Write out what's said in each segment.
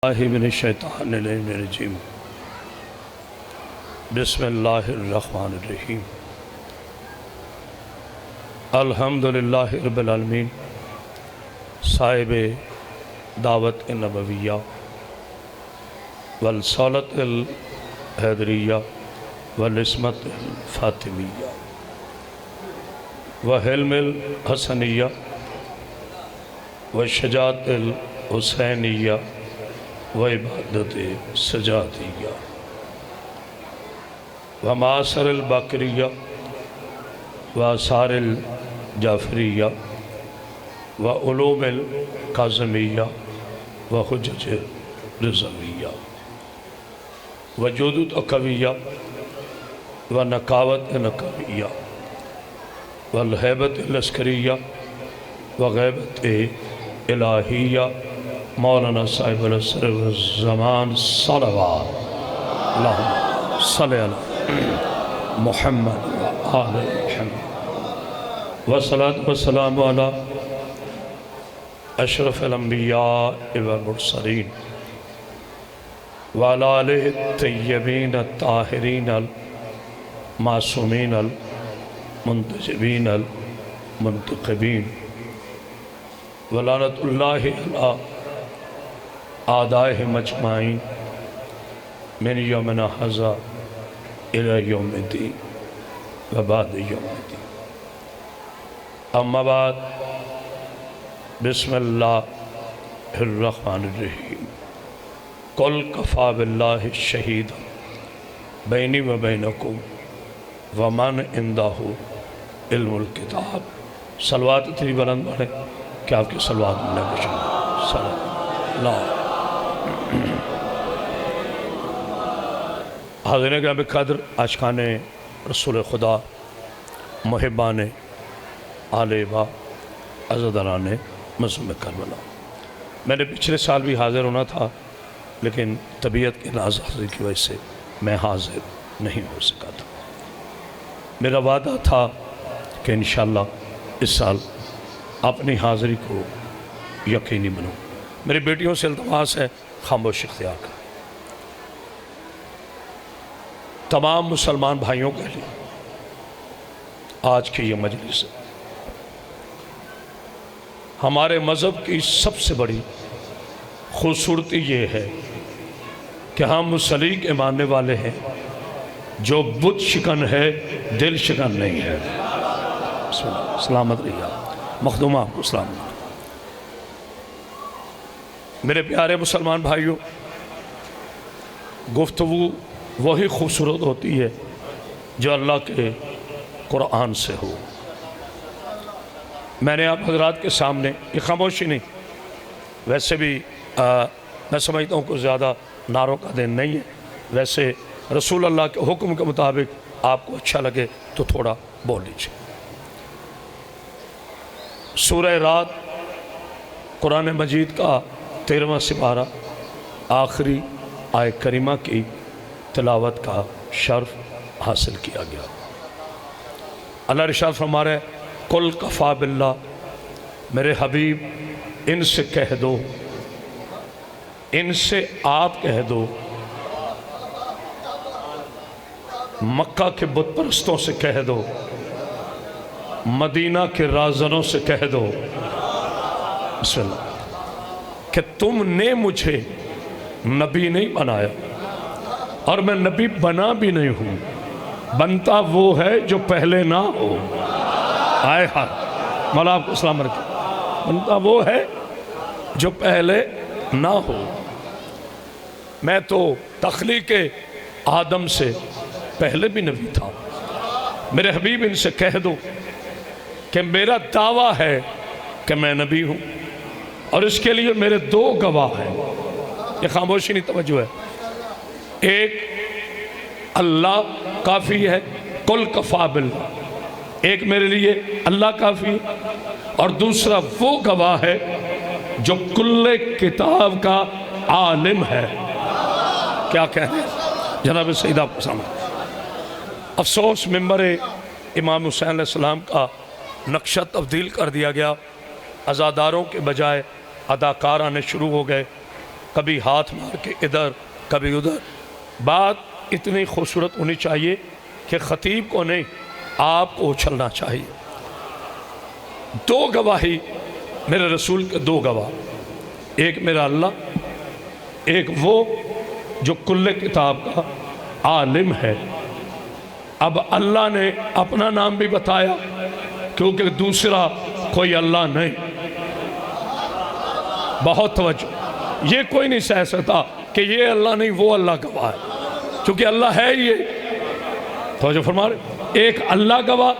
من الشیطان الرجیم بسم اللہ الرحمن الرحیم الحمدللہ رب العالمین صاحب دعوت نبویہ والصالت الحیدریہ والعصمت الفاطمیہ وحلم الحسنیہ وشجاعت الحسینیہ وعبادت سجادیہ ومعاصر الباقریہ وآثار الجعفریہ وعلوم القاظمیہ وحجج رضویہ وجود اقویہ ونقاوت نقویہ والہیبت العسکریہ وغیبت الہیہ مولانا صاحب العصر والزمان صلوات اللہم صلی اللہ محمد وآل محمد والصلاة والسلام علی اشرف الانبیاء والمرسلین وعلی آلہ الطیبین الطاہرین المعصومین المنتجبین المنتقبین ولعنت اللہ علی آدائہ مجمعین من یومنا حضا الى یوم الدین وبعد یوم الدین اما بعد بسم اللہ الرحمن الرحیم قل کفا باللہ الشہید بینی و بینکم ومن عندہ علم الکتاب صلوات اتنی بلند بڑھے کہ آپ کی صلوات ملے بشن صلی اللہ حاضرین گرامی قدر عاشقان رسول خدا محبان آل با عزاداران مظلوم کربلا میں نے پچھلے سال بھی حاضر ہونا تھا لیکن طبیعت کے ناظر کی وجہ سے میں حاضر نہیں ہو سکا تھا میرا وعدہ تھا کہ انشاءاللہ اس سال اپنی حاضری کو یقینی بنوں میری بیٹیوں سے التماس ہے خاموش اختیار کر تمام مسلمان بھائیوں کے لیے آج کی یہ مجلس ہمارے مذہب کی سب سے بڑی خوبصورتی یہ ہے کہ ہم مسلی کے ماننے والے ہیں جو بت شکن ہے دل شکن نہیں ہے سلامت رہیے مخدومہ آپ کو سلام میرے پیارے مسلمان بھائیوں گفتگو وہی خوبصورت ہوتی ہے جو اللہ کے قرآن سے ہو میں نے آپ حضرات کے سامنے یہ خاموشی نہیں ویسے بھی میں سمجھتا ہوں کہ زیادہ نعروں کا دن نہیں ہے ویسے رسول اللہ کے حکم کے مطابق آپ کو اچھا لگے تو تھوڑا بول لیجیے سورہ رات قرآن مجید کا 13واں سپارہ آخری آیت کریمہ کی تلاوت کا شرف حاصل کیا گیا اللہ ارشاد فرما رہے قل کفا باللہ میرے حبیب ان سے کہہ دو ان سے آپ کہہ دو مکہ کے بت پرستوں سے کہہ دو مدینہ کے رازنوں سے کہہ دو بسم اللہ کہ تم نے مجھے نبی نہیں بنایا اور میں نبی بنا بھی نہیں ہوں بنتا وہ ہے جو پہلے نہ ہو آئے ہاتھ مولا آپ کو سلام رکھیں بنتا وہ ہے جو پہلے نہ ہو میں تو تخلیق آدم سے پہلے بھی نبی تھا میرے حبیب ان سے کہہ دو کہ میرا دعویٰ ہے کہ میں نبی ہوں اور اس کے لیے میرے دو گواہ ہیں یہ خاموشی نہیں توجہ ہے ایک اللہ کافی ہے قل کفا باللہ ایک میرے لیے اللہ کافی ہے اور دوسرا وہ گواہ ہے جو کل کتاب کا عالم ہے کیا کہتے ہیں جناب سیدہ آپ کو سامنے افسوس ممبر امام حسین علیہ السلام کا نقشہ تبدیل کر دیا گیا عزاداروں کے بجائے اداکار آنے شروع ہو گئے کبھی ہاتھ مار کے ادھر کبھی ادھر. بات اتنی خوبصورت ہونی چاہیے کہ خطیب کو نہیں آپ کو اچھلنا چاہیے. دو گواہی میرے رسول کے دو گواہ، ایک میرا اللہ، ایک وہ جو کل کتاب کا عالم ہے. اب اللہ نے اپنا نام بھی بتایا کیونکہ دوسرا کوئی اللہ نہیں. بہت توجہ، یہ کوئی نہیں سہ سکتا کہ یہ اللہ نہیں وہ اللہ گواہ ہے، کیونکہ اللہ ہے یہ. توجہ فرما رہے، ایک اللہ گواہ،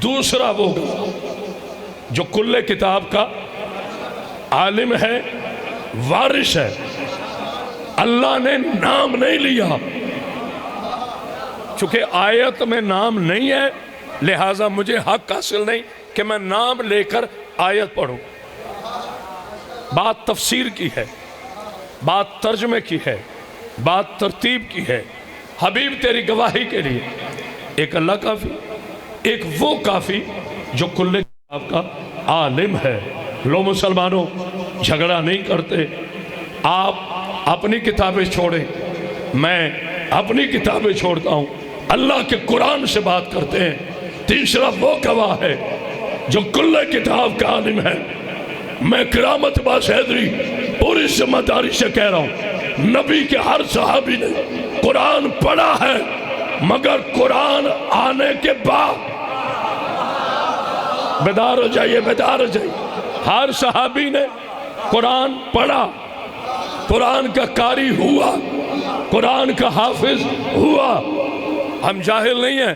دوسرا وہ گواہ جو کل کتاب کا عالم ہے، وارث ہے. اللہ نے نام نہیں لیا، چونکہ آیت میں نام نہیں ہے لہٰذا مجھے حق حاصل نہیں کہ میں نام لے کر آیت پڑھوں. بات تفسیر کی ہے، بات ترجمے کی ہے، بات ترتیب کی ہے. حبیب تیری گواہی کے لیے ایک اللہ کافی، ایک وہ کافی جو کل کتاب کا عالم ہے. لو مسلمانوں، جھگڑا نہیں کرتے. آپ اپنی کتابیں چھوڑیں، میں اپنی کتابیں چھوڑتا ہوں. اللہ کے قرآن سے بات کرتے ہیں. تیسرا وہ گواہ ہے جو کل کتاب کا عالم ہے. میں کرامت باس حیدری پوری ذمہ داری سے کہہ رہا ہوں، نبی کے ہر صحابی نے قرآن پڑھا ہے، مگر قرآن آنے کے بعد. بیدار ہو جائیے، بیدار ہو جائیے. ہر صحابی نے قرآن پڑھا، قرآن کا قاری ہوا، قرآن کا حافظ ہوا. ہم جاہل نہیں ہیں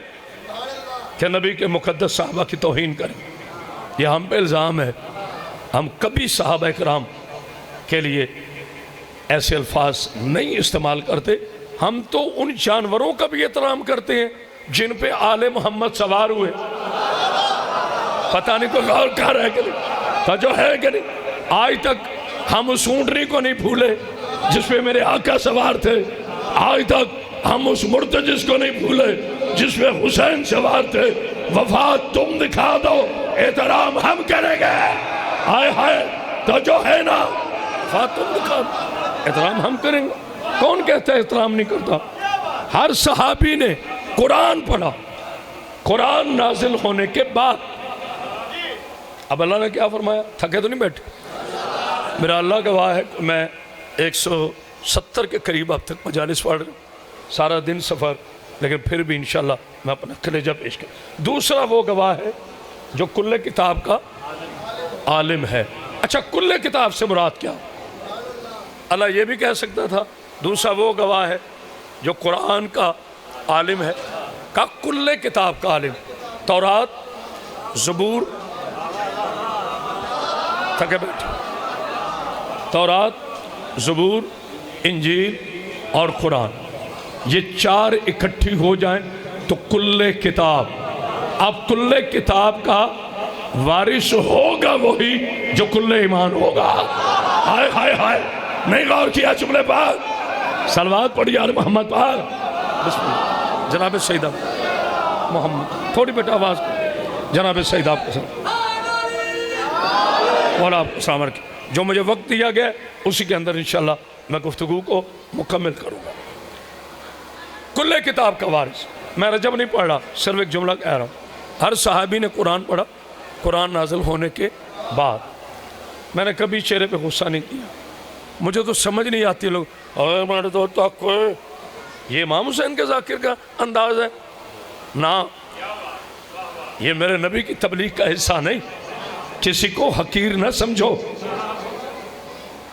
کہ نبی کے مقدس صحابہ کی توہین کریں، یہ ہم پہ الزام ہے. ہم کبھی صحابہ کرام کے لیے ایسے الفاظ نہیں استعمال کرتے. ہم تو ان جانوروں کا بھی احترام کرتے ہیں جن پہ آل محمد سوار ہوئے. پتہ نہیں کوئی غور کر رہا ہے کہ نہیں، توجہ ہے کہ نہیں. آج تک ہم اس اونٹنی کو نہیں بھولے جس پہ میرے آقا سوار تھے. آج تک ہم اس مرتجس کو نہیں بھولے جس پہ حسین سوار تھے. وفات تم دکھا دو، احترام ہم کریں گے. آئے ہائے، توجہ ہے نا. وفات تم دکھا دو، احترام ہم کریں گے. کون کہتا ہے احترام نہیں کرتا؟ ہر صحابی نے قرآن پڑھا، قرآن نازل ہونے کے بعد. اب اللہ نے کیا فرمایا؟ تھکے تو نہیں بیٹھے؟ میرا اللہ گواہ ہے کہ میں 170 کے قریب اب تک مجالس پڑھ رہا ہوں، سارا دن سفر، لیکن پھر بھی انشاءاللہ میں اپنا کلیجہ پیش کروں. دوسرا وہ گواہ ہے جو کل کتاب کا عالم ہے. اچھا، کل کتاب سے مراد کیا؟ اللہ یہ بھی کہہ سکتا تھا دوسرا وہ گواہ ہے جو قرآن کا عالم ہے. کا کل کتاب کا عالم، تورات، زبور، تھکے بیٹھے، تورات، زبور، انجیل اور قرآن، یہ چار اکٹھی ہو جائیں تو کل کتاب. اب کل کتاب کا وارث ہوگا وہی جو کل ایمان ہوگا. ہائے ہائے ہائے، نہیں غور کیا جملے پر؟ صلوات پڑھی آل محمد پر. بسم اللہ. جناب سیدہ محمد، تھوڑی بیٹا آواز. جناب سیدہ آپ کو مولا آپ کو سامر کی جو مجھے وقت دیا گیا اسی کے اندر انشاءاللہ میں گفتگو کو مکمل کروں گا. کل کتاب کا وارث. میں رجب نہیں پڑھ رہا، صرف ایک جملہ کہہ رہا ہوں. ہر صحابی نے قرآن پڑھا، قرآن نازل ہونے کے بعد. میں نے کبھی چہرے پہ غصہ نہیں کیا. مجھے تو سمجھ نہیں آتی لوگ میرے تو تک یہ امام حسین کے ذاکر کا انداز ہے. نہ، یہ میرے نبی کی تبلیغ کا حصہ نہیں. کسی کو حقیر نہ سمجھو.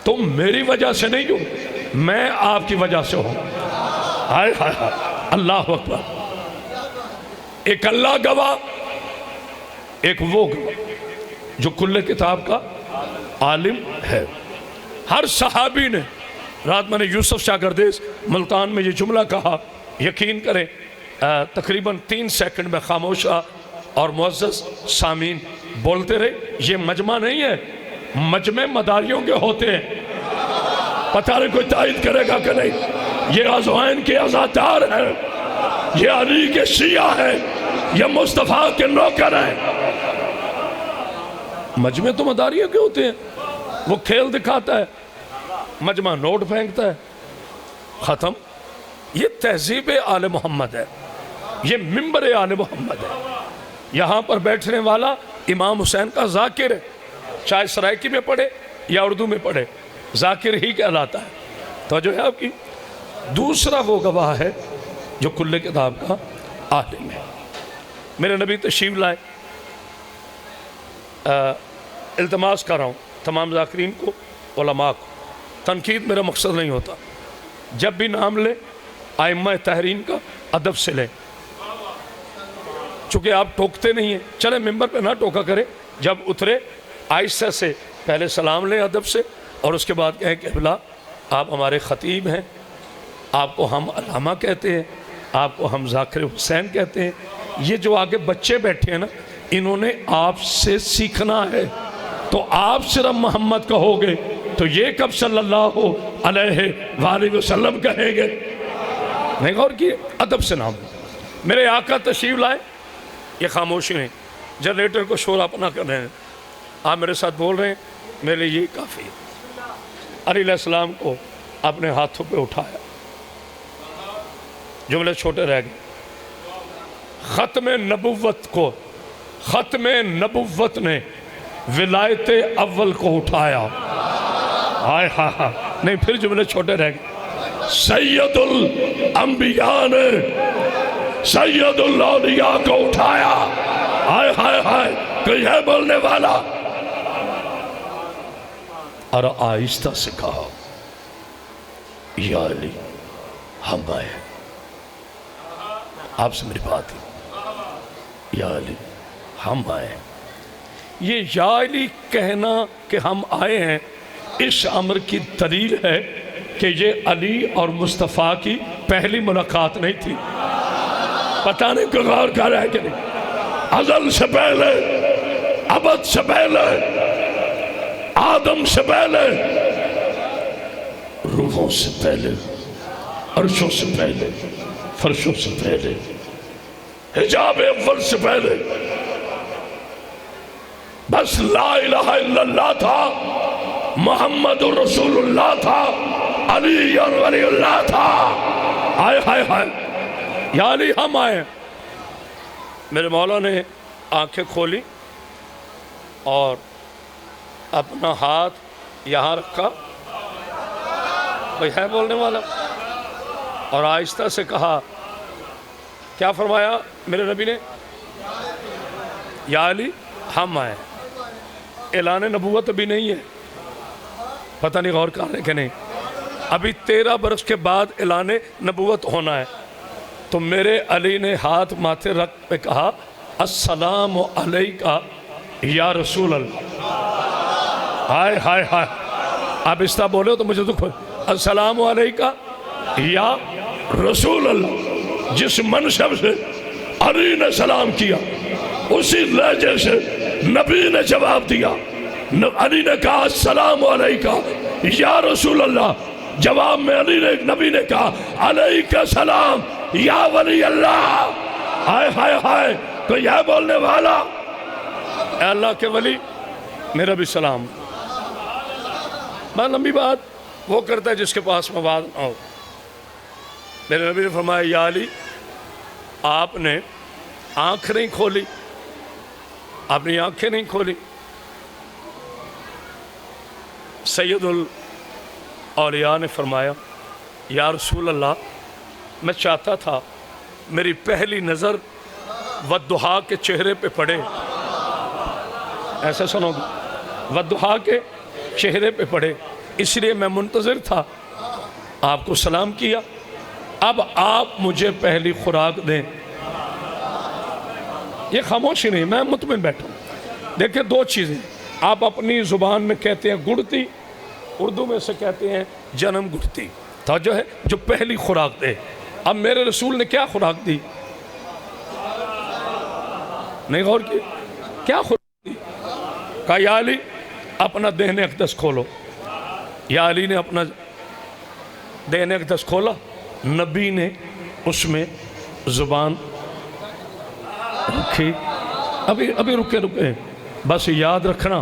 تم میری وجہ سے نہیں ہو، میں آپ کی وجہ سے ہوں. ہائے ہائے ہائے، اللہ اکبر. ایک اللہ گواہ، ایک وہ گواہ جو کل کتاب کا عالم ہے. ہر صحابی نے، رات میں نے یوسف شاہ گردیز ملتان میں یہ جملہ کہا، یقین کریں تقریباً 3 سیکنڈ میں خاموش رہا اور معزز سامعین بولتے رہے. یہ مجمع نہیں ہے، مجمع مداریوں کے ہوتے ہیں. پتہ نہیں کوئی تائید کرے گا کہ نہیں. یہ عزوائن کے عزادار ہیں، یہ علی کے شیعہ ہیں، یہ مصطفیٰ کے نوکر ہیں. مجمع تو مداریوں کے ہوتے ہیں. وہ کھیل دکھاتا ہے، مجمع نوٹ پھینکتا ہے، ختم۔ یہ تہذیب آل محمد ہے، یہ ممبر آل محمد ہے۔ یہاں پر بیٹھنے والا امام حسین کا ذاکر ہے، چاہے سرائکی میں پڑھے یا اردو میں پڑھے، ذاکر ہی کہلاتا ہے۔ توجہ ہے آپ کی۔ دوسرا وہ گواہ ہے جو کل کتاب کا عالم ہے۔ میرے نبی تشریف لائے، التماس کر رہا ہوں تمام ذاکرین کو، علماء کو، تنقید میرا مقصد نہیں ہوتا، جب بھی نام لے ائمہ تحرین کا ادب سے لیں، چونکہ آپ ٹوکتے نہیں ہیں، چلے ممبر پہ نہ ٹوکا کرے، جب اترے آہستہ سے پہلے سلام لیں ادب سے، اور اس کے بعد کہیں کہ قبلہ آپ ہمارے خطیب ہیں، آپ کو ہم علامہ کہتے ہیں، آپ کو ہم ذاکر حسین کہتے ہیں۔ یہ جو آگے بچے بیٹھے ہیں نا، انہوں نے آپ سے سیکھنا ہے، تو آپ صرف محمد کہو گے تو یہ کب صلی اللہ علیہ وآلہ وسلم کہیں گے؟ نہیں غور کیے؟ ادب سے نام۔ میرے آقا تشریف لائے، یہ خاموشی نہیں، جنریٹر کو شور اپنا کر رہے ہیں، آپ میرے ساتھ بول رہے ہیں، میرے لیے یہ کافی ہے۔ علی علیہ السلام کو اپنے ہاتھوں پہ اٹھایا، جملے چھوٹے رہ گئے۔ ختم نبوت کو، ختم نبوت نے ولایت اول کو اٹھایا، ہائے ہائے ہائے، نہیں پھر جملے چھوٹے رہ گئے۔ سید الانبیاء نے سید الاولیاء کو اٹھایا، ہائے ہائے ہائے، کوئی ہے بولنے والا؟ اور آہستہ سے کہا، یا علی ہم آئے، آپ سے میری بات ہے، یا علی ہم آئے۔ یہ یا علی کہنا کہ ہم آئے ہیں، اس امر کی دلیل ہے کہ یہ علی اور مصطفیٰ کی پہلی ملاقات نہیں تھی۔ پتہ نہیں کوئی غور کر رہا ہے کہ نہیں؟ ازل سے پہلے، ابد سے پہلے، آدم سے پہلے، روحوں سے پہلے، عرشوں سے پہلے، فرشوں سے پہلے، حجاب اول سے پہلے بس لا الہ الا اللہ تھا، محمد رسول اللہ تھا، علی اور ولی اللہ تھا۔ ہائے ہائے ہائے، یا علی ہم آئے۔ میرے مولا نے آنکھیں کھولی اور اپنا ہاتھ یہاں رکھا، کوئی ہے بولنے والا؟ اور آہستہ سے کہا، کیا فرمایا میرے نبی نے؟ یا علی ہم آئے۔ اعلان نبوت ابھی نہیں ہے، پتہ نہیں غور کر رہے کہ نہیں، ابھی 13 برس کے بعد اعلان نبوت ہونا ہے۔ تو میرے علی نے ہاتھ ماتھے رکھ پہ کہا، السلام علیکہ یا رسول اللہ۔ ہائے ہائے ہائے، آپ اس طرح بولے ہو تو مجھے دکھ ہوئے۔ السلام علیکہ یا رسول اللہ، جس منصب سے علی نے سلام کیا اسی لہجے سے نبی نے جواب دیا۔ علی نے کہا السلام علیکہ یا رسول اللہ، جواب میں نبی نے کہا علیکہ السلام یا ولی اللہ۔ ہائے ہائے ہائے، کوئی ہے بولنے والا؟ اے اللہ کے ولی میرا بھی سلام۔ بہت لمبی بات وہ کرتا ہے جس کے پاس مواد نہ ہو۔ میرے نبی نے فرمایا، یا علی آپ نے آنکھ نہیں کھولی، اپنی آنکھیں نہیں کھولی۔ سید الاولیاء نے فرمایا، یا رسول اللہ میں چاہتا تھا میری پہلی نظر والضحیٰ کے چہرے پہ پڑے، ایسا سنو گے، والضحیٰ کے چہرے پہ پڑے، اس لیے میں منتظر تھا، آپ کو سلام کیا، اب آپ مجھے پہلی خوراک دیں۔ یہ خاموشی نہیں، میں مطمئن بیٹھا ہوں۔ دیکھیں دو چیزیں، آپ اپنی زبان میں کہتے ہیں گڑتی، اردو میں سے کہتے ہیں جنم گڑتی، توجہ ہے، جو پہلی خوراک دے۔ اب میرے رسول نے کیا خوراک دی؟ نہیں غور کی؟ کیا خوراک دی؟ کہا یا علی اپنا دہن اقدس کھولو۔ یا علی نے اپنا دہن اقدس کھولا، نبی نے اس میں زبان رکھی۔ ابھی رکے بس یاد رکھنا،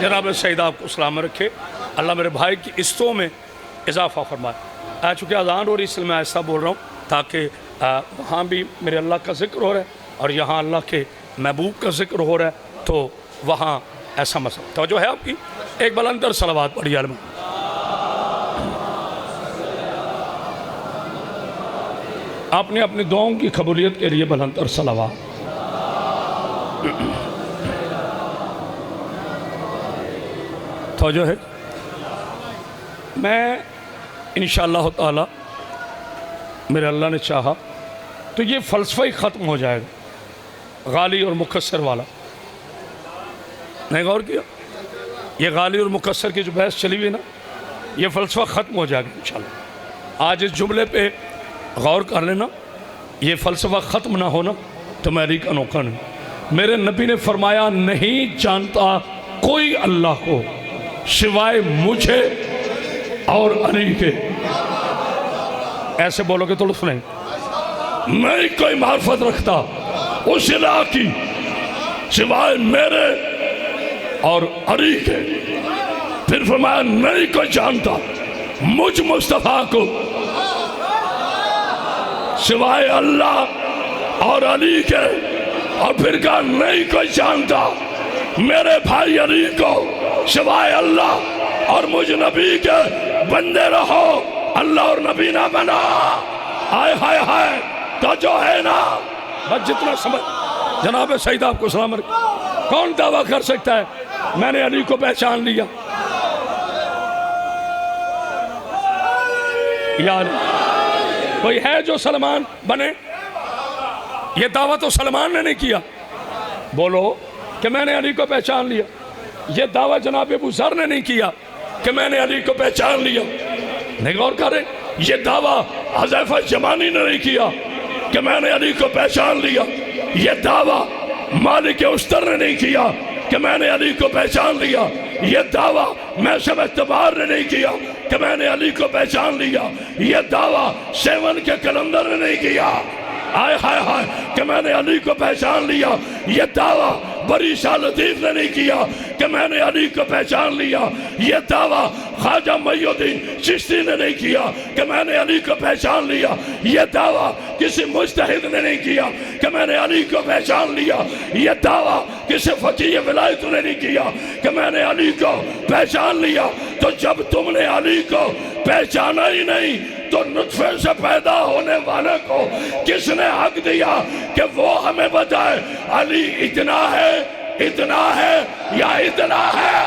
جناب سعید آپ کو سلام رکھے، اللہ میرے بھائی کی قسطوں میں اضافہ فرمائے۔ چونکہ اذان ہو رہی اس لیے میں ایسا بول رہا ہوں تاکہ وہاں بھی میرے اللہ کا ذکر ہو رہا ہے اور یہاں اللہ کے محبوب کا ذکر ہو رہا ہے، تو وہاں ایسا مسئلہ توجہ ہے آپ کی۔ ایک بلندر صلوات پڑھی علم۔ آپ نے اپنی دعاؤں کی قبولیت کے لیے بلندر صلوات۔ توجہ ہے۔ میں انشاءاللہ تعالی میرے اللہ نے چاہا تو یہ فلسفہ ہی ختم ہو جائے گا، غالی اور مکسر والا۔ نہیں غور کیا؟ یہ غالی اور مکسر کی جو بحث چلی ہوئی نا، یہ فلسفہ ختم ہو جائے گا انشاءاللہ۔ آج اس جملے پہ غور کر لینا، یہ فلسفہ ختم نہ ہونا تو میں علی کا نوکر نہیں۔ میرے نبی نے فرمایا نہیں جانتا کوئی اللہ کو سوائے مجھے اور علی کے۔ ایسے بولو گے تو لطف نہیں۔ نہیں کوئی معرفت رکھتا اس الہ کی سوائے میرے اور علی کے۔ پھر فرمایا نہیں کوئی جانتا مجھ مصطفیٰ کو سوائے اللہ اور علی کے، اور پھر کہا نہیں کوئی جانتا میرے بھائی علی کو سوائے اللہ اور مجھ نبی کے۔ بندے رہو اللہ اور نبی نہ بنا۔ ہائے ہائے ہائے تو جو ہے نا، بس جتنا سمجھ۔ جناب سعید آپ کو سلام علیکم۔ کون دعویٰ کر سکتا ہے میں نے علی کو پہچان لیا؟ یا علی کوئی ہے جو سلمان بنے؟ یہ دعویٰ تو سلمان نے نہیں کیا۔ بولو کہ میں نے علی کو پہچان لیا۔ یہ دعویٰ جناب ابو ذر نے نہیں کیا کہ میں نے علی کو پہچان لیا۔ نہیں غور کریں، یہ دعویٰ حذیفہ یمانی نے نہیں کیا کہ میں نے علی کو پہچان لیا۔ یہ دعویٰ مالک اشتر نے نہیں کیا کہ میں نے علی کو پہچان لیا۔ یہ دعویٰ میثم اعتبار نے نہیں کیا کہ میں نے علی کو پہچان لیا۔ یہ دعویٰ سیون کے کلندر نے نہیں کیا آئے ہائے ہائے کہ میں نے علی کو پہچان لیا۔ یہ دعویٰ بری شاہ لطیف نے نہیں کیا کہ میں نے علی کو پہچان لیا۔ یہ دعویٰ خواجہ معی الدین چشتی نے نہیں کیا کہ میں نے علی کو پہچان لیا۔ یہ دعویٰ کسی مجتہد نے نہیں کیا کہ میں نے علی کو پہچان لیا۔ یہ دعویٰ کسی فقیہ ولایت نے نہیں کیا کہ میں نے علی کو پہچان لیا۔ تو جب تم نے علی کو پہچانا ہی نہیں تو نطفے سے پیدا ہونے والے کو کس نے حق دیا کہ وہ ہمیں بتائے علی اتنا ہے یا اتنا ہے؟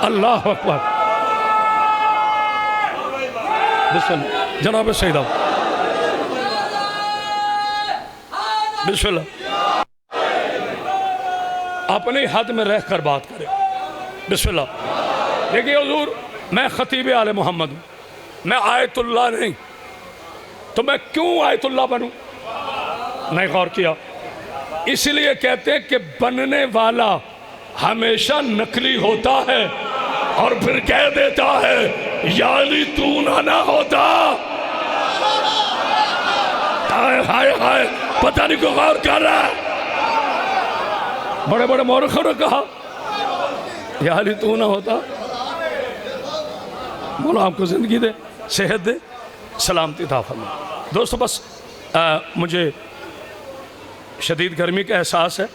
اللہ اکبر۔ بسم اللہ جناب سیدہ، بسم اللہ، اپنی حد میں رہ کر بات کریں۔ بسم اللہ۔ دیکھیے حضور، میں خطیب آل محمد ہوں، میں آیت اللہ نہیں، تو میں کیوں آیت اللہ بنوں؟ نہیں غور کیا؟ اس لیے کہتے ہیں کہ بننے والا ہمیشہ نقلی ہوتا ہے اور پھر کہہ دیتا ہے یا علی تو نہ ہوتا۔ ہائے ہائے ہائے، پتہ نہیں کو غور کر رہا ہے۔ بڑے بڑے مورخوں نے کہا یا علی تو نہ ہوتا۔ مولا آپ کو زندگی دے، صحت دے، سلامتی عطا فرمائے۔ دوستو بس مجھے شدید گرمی کا احساس ہے،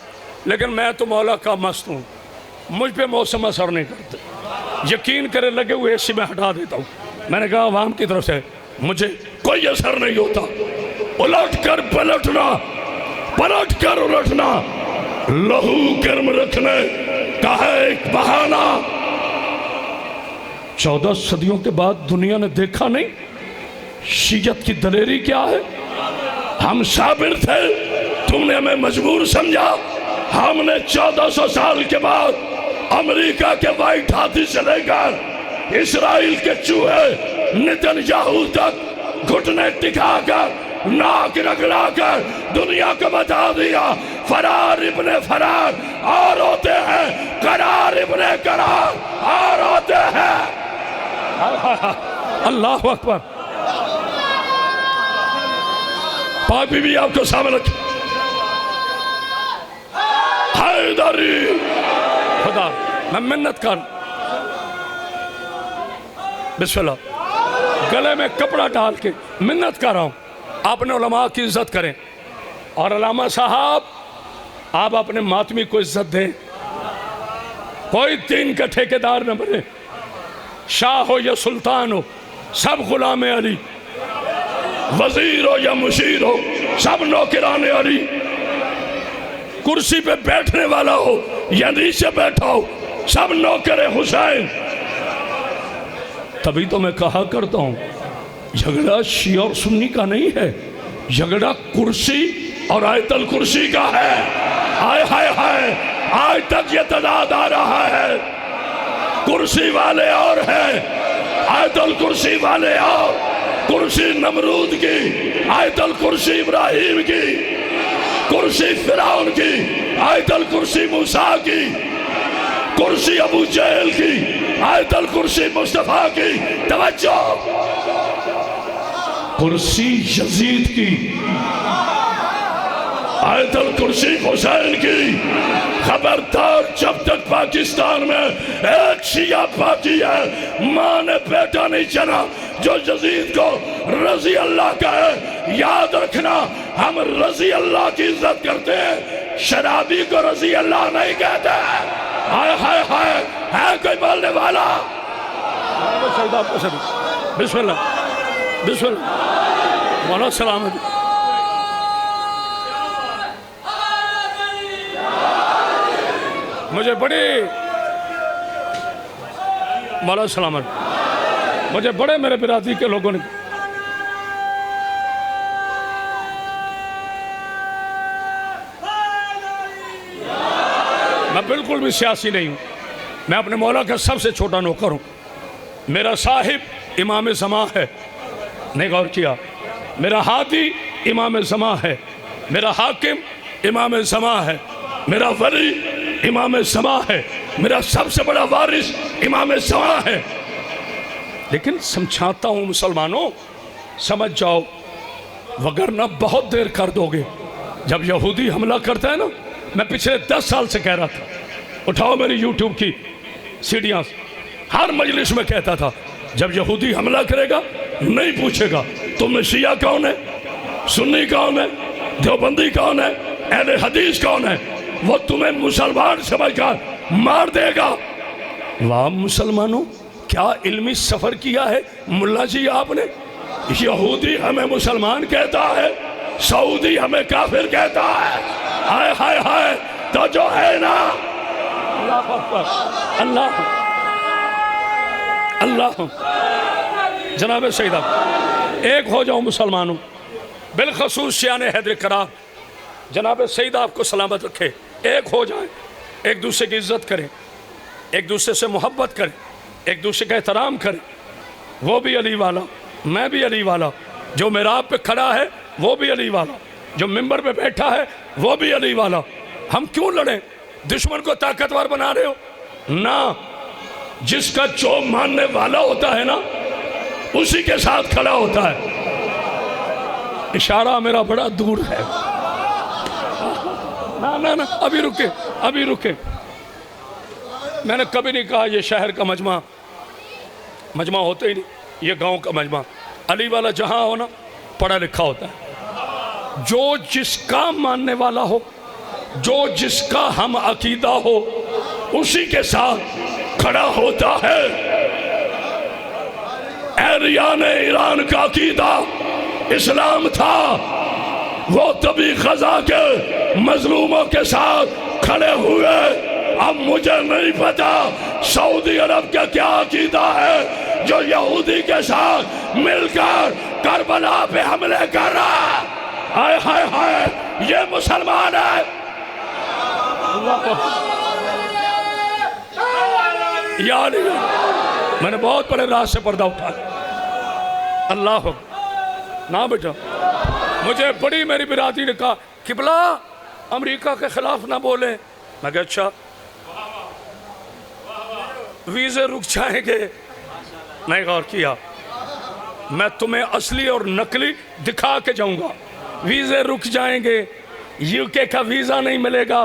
لیکن میں تو مولا کا مست ہوں، مجھ پہ موسم اثر نہیں کرتے۔ یقین کرے لگے ہوئے اسی میں ہٹا دیتا ہوں۔ میں نے کہا عوام کی طرف سے مجھے کوئی اثر نہیں ہوتا۔ الٹ کر پلٹنا، پلٹ کر الٹنا، لہو گرم رکھنے کا ہے ایک بہانہ۔ 14 صدیوں کے بعد دنیا نے دیکھا نہیں شیعت کی دلیری کیا ہے۔ ہم صابر تھے، تم نے ہمیں مجبور سمجھا۔ ہم نے 1400 سال کے بعد امریکہ کے وائٹ ہاتھی سے لے کر اسرائیل کے چوہے نتن یاہو تک گھٹنے ٹکا کر ناک رگڑا کر دنیا کو بتا دیا فرار ابن فرار اور ہوتے ہیں، قرار ابن قرار اور ہوتے ہیں۔ اللہ اکبر۔ پاپی بھی آپ کو سامنے رکھیں۔ حیدری خبردار میں منت کر بسم اللہ گلے میں کپڑا ڈال کے منت کر رہا ہوں اپنے علماء کی عزت کریں اور علامہ صاحب آپ اپنے ماتمی کو عزت دیں کوئی دین کا ٹھیکیدار نہ بنے شاہ ہو یا سلطان ہو سب غلام علی وزیر ہو یا مشیر ہو سب نوکران علی کرسی پہ بیٹھنے والا ہو یا نیچے بیٹھا ہو سب نوکر حسین تبھی تو میں کہا کرتا ہوں جھگڑا شیعہ اور سنی کا نہیں ہے جھگڑا کرسی اور آیت الکرسی کا ہے آئے ہائے ہائے آج تک یہ تضاد آ رہا ہے کرسی والے اور ہیں آیت الکرسی والے اور کرسی نمرود کی آیت الکرسی ابراہیم کی کرسی فرعون کی آیت الکرسی موسیٰ کی کرسی ابو جہل کی آیت الکرسی مصطفیٰ کی توجہ کرسی یزید کی آیت الکرسی حسین کی خبردار جب تک پاکستان میں ایک شیعہ باقی ہے ماں نے بیٹا نہیں چنا جو یزید کو رضی اللہ کا ہے یاد رکھنا ہم رضی اللہ کی عزت کرتے ہیں شرابی کو رضی اللہ نہیں کہتے ہائے ہائے ہائے ہے کوئی بولنے والا بسم اللہ بسم اللہ مولا سلامت مجھے بڑے مولا سلامت مجھے بڑے میرے برادری کے لوگوں نے میں بالکل بھی سیاسی نہیں ہوں میں اپنے مولا کا سب سے چھوٹا نوکر ہوں میرا صاحب امام زمان ہے نہیں غور کیا میرا ہادی امام زمان ہے میرا حاکم امام زمان ہے میرا ولی امام زمان ہے میرا سب سے بڑا وارث امام زمان ہے لیکن سمجھاتا ہوں مسلمانوں سمجھ جاؤ وگرنہ بہت دیر کر دو گے جب یہودی حملہ کرتا ہے نا میں پچھلے 10 سال سے کہہ رہا تھا اٹھاؤ میری یوٹیوب کی سیڈیاں ہر مجلس میں کہتا تھا جب یہودی حملہ کرے گا نہیں پوچھے گا تم میں شیعہ کون ہے سنی کون ہے دیوبندی کون ہے اہل حدیث کون ہے وہ تمہیں مسلمان سمجھ کر مار دے گا واہ مسلمانوں کیا علمی سفر کیا ہے ملا جی آپ نے یہودی ہمیں مسلمان کہتا ہے سعودی ہمیں کافر کہتا ہے ہائے ہائے ہائے تو جو ہے نا اللہ اکبر اللہ اللہ جناب سیدہ ایک ہو جاؤ مسلمانوں بالخصوص شیعان حیدر کرام جناب سیدہ آپ کو سلامت رکھے ایک ہو جائیں ایک دوسرے کی عزت کریں ایک دوسرے سے محبت کریں ایک دوسرے کا احترام کریں وہ بھی علی والا میں بھی علی والا جو محراب پہ کھڑا ہے وہ بھی علی والا جو ممبر پہ بیٹھا ہے وہ بھی علی والا ہم کیوں لڑیں دشمن کو طاقتور بنا رہے ہو نہ جس کا جو ماننے والا ہوتا ہے نا اسی کے ساتھ کھڑا ہوتا ہے اشارہ میرا بڑا دور ہے نہ ابھی رکے میں نے کبھی نہیں کہا یہ شہر کا مجمع ہوتا ہی نہیں یہ گاؤں کا مجمع علی والا جہاں ہونا پڑھا لکھا ہوتا ہے جو جس کا ماننے والا ہو جو جس کا ہم عقیدہ ہو اسی کے ساتھ کھڑا ہوتا ہے ایریان ایران کا عقیدہ اسلام تھا وہ تبھی غزہ کے مظلوموں کے ساتھ کھڑے ہوئے اب مجھے نہیں پتا سعودی عرب کا کیا عقیدہ ہے جو یہودی کے ساتھ مل کر کربلا پہ حملے کر رہا ہائے ہائے ہائے یہ مسلمان ہے یا علی میں نے بہت بڑے راز سے پردہ اٹھایا اللہ نہ بیٹا مجھے بڑی میری برادری نے کہا قبلہ امریکہ کے خلاف نہ بولیں میں کہا اچھا ویزے رک جائیں گے نہیں غور کیا میں تمہیں اصلی اور نقلی دکھا کے جاؤں گا ویزے رک جائیں گے یو کے کا ویزا نہیں ملے گا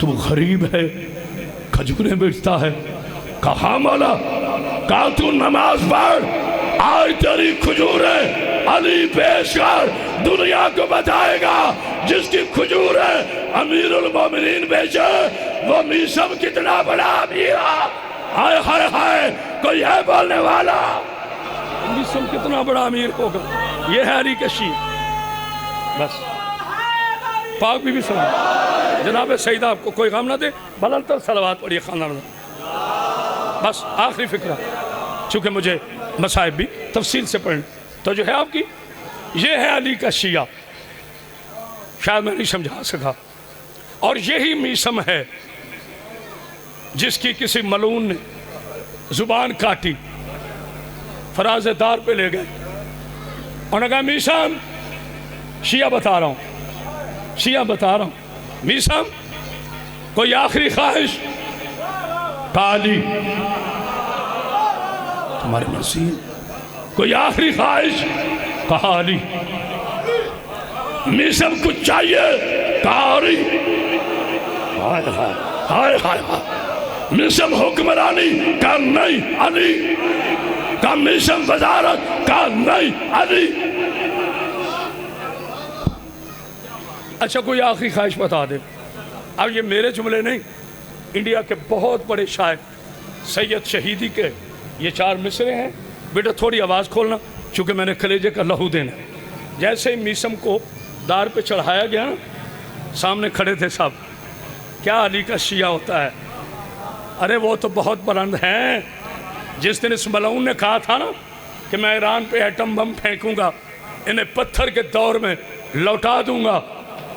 تو غریب ہے کھجوریں بیچتا ہے. کہا مولا, کہا تو نماز پڑھ, آج تیری کھجوریں علی پیش کر, دنیا کو بتائے گا جس کی کھجوریں امیر المومنین بیچے وہ میثم کتنا بڑا امیر ہے. ہائے ہائے ہائے, کوئی ہے بولنے والا؟ میثم کتنا بڑا امیر ہوگا. یہ ہے علی کا شیعہ. بس پاک بی بی سلام. جناب سیدہ آپ کو کوئی غم نہ دے, بلند تر صلوات پڑھیے خاندان میں. بس آخری فکرہ, چونکہ مجھے مصائب بھی تفصیل سے پڑھیں تو جو ہے آپ کی, یہ ہے علی کا شیعہ. شاید میں نہیں سمجھا سکا. اور یہی میثم ہے جس کی کسی ملعون نے زبان کاٹی, فراز دار پہ لے گئے اور نے کہا میثم, شیعہ بتا رہا ہوں, شیعہ بتا رہا ہوں, میثم کوئی آخری خواہش؟ کہا علی. تمہاری مرضی ہے. کوئی آخری خواہش؟ کہا علی. میثم کچھ چاہیے؟ کہا علی. ہائے ہائے ہائے ہائے ہائے. میثم حکمرانی؟ کہا نہیں علی. کہا میثم وزارت؟ کہا نہیں علی. اچھا کوئی آخری خواہش بتا دے. اب یہ میرے جملے نہیں, انڈیا کے بہت بڑے شاعر سید شہیدی کے یہ 4 مصرے ہیں. بیٹا تھوڑی آواز کھولنا, چونکہ میں نے کلیجے کا لہو دینا. جیسے ہی میثم کو دار پہ چڑھایا گیا نا, سامنے کھڑے تھے سب. کیا علی کا شیعہ ہوتا ہے؟ ارے وہ تو بہت بلند ہیں. جس دن اس ملعون نے کہا تھا نا کہ میں ایران پہ ایٹم بم پھینکوں گا, انہیں پتھر کے دور میں لوٹا دوں گا,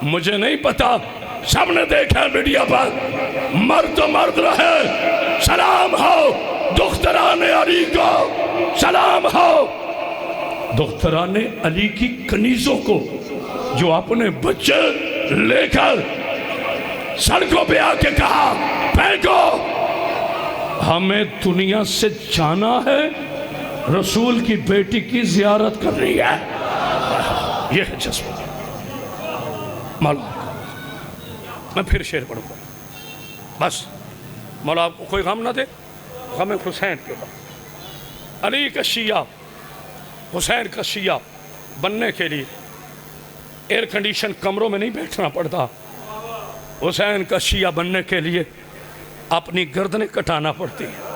مجھے نہیں پتا, سب نے دیکھا میڈیا پر. مرد تو مرد رہے, سلام ہو دختران علی کو, سلام ہو دختران علی کی کنیزوں کو جو اپنے بچے لے کر سڑکوں پہ آ کے کہا پھینکو, ہمیں دنیا سے جانا ہے, رسول کی بیٹی کی زیارت کرنی ہے. یہ ہے جذبہ. مولا میں پھر شعر پڑھوں گا, بس مولا آپ کو کوئی غم نہ دے. غم حسین کے بعد علی کا شیعہ, حسین کا شیعہ بننے کے لیے ایئر کنڈیشن کمروں میں نہیں بیٹھنا پڑتا. حسین کا شیعہ بننے کے لیے اپنی گردنیں کٹانا پڑتی ہیں.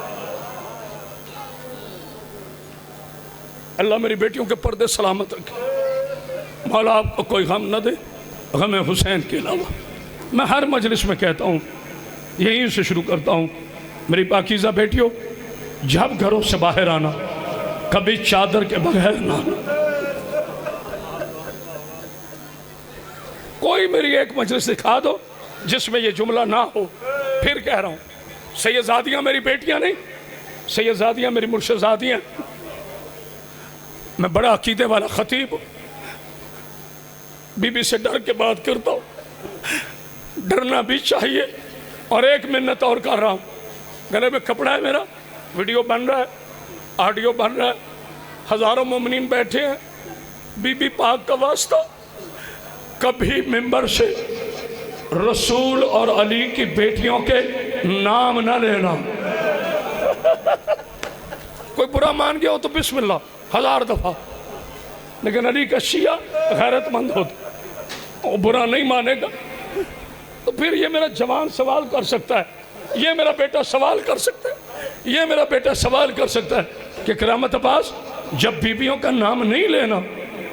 اللہ میری بیٹیوں کے پردے سلامت رکھے. مولا آپ کو کوئی غم نہ دے غم حسین کے علاوہ. میں ہر مجلس میں کہتا ہوں, یہیں سے شروع کرتا ہوں, میری پاکیزہ بیٹیوں, جب گھروں سے باہر آنا کبھی چادر کے بغیر نہ آنا. کوئی میری ایک مجلس دکھا دو جس میں یہ جملہ نہ ہو. پھر کہہ رہا ہوں, سیدزادیاں میری بیٹیاں نہیں, سیدزادیاں میری مرشدزادیاں. میں بڑا عقیدے والا خطیب ہوں, بی بی سے ڈر کے بات کرتا ہوں. ڈرنا بھی چاہیے. اور ایک منت اور کر رہا ہوں, گلے میں کپڑا ہے میرا, ویڈیو بن رہا ہے, آڈیو بن رہا ہے, ہزاروں مومنین بیٹھے ہیں. بی بی پاک کا واسطہ, کبھی ممبر سے رسول اور علی کی بیٹیوں کے نام نہ لینا. کوئی برا مان گیا ہو تو بسم اللہ 1000 دفعہ, لیکن علی کا شیعہ غیرت مند ہوتا, وہ برا نہیں مانے گا. تو پھر یہ میرا جوان سوال کر سکتا ہے, یہ میرا بیٹا سوال کر سکتا ہے, یہ میرا بیٹا سوال کر سکتا ہے کہ کرامت عباس جب بیویوں کا نام نہیں لینا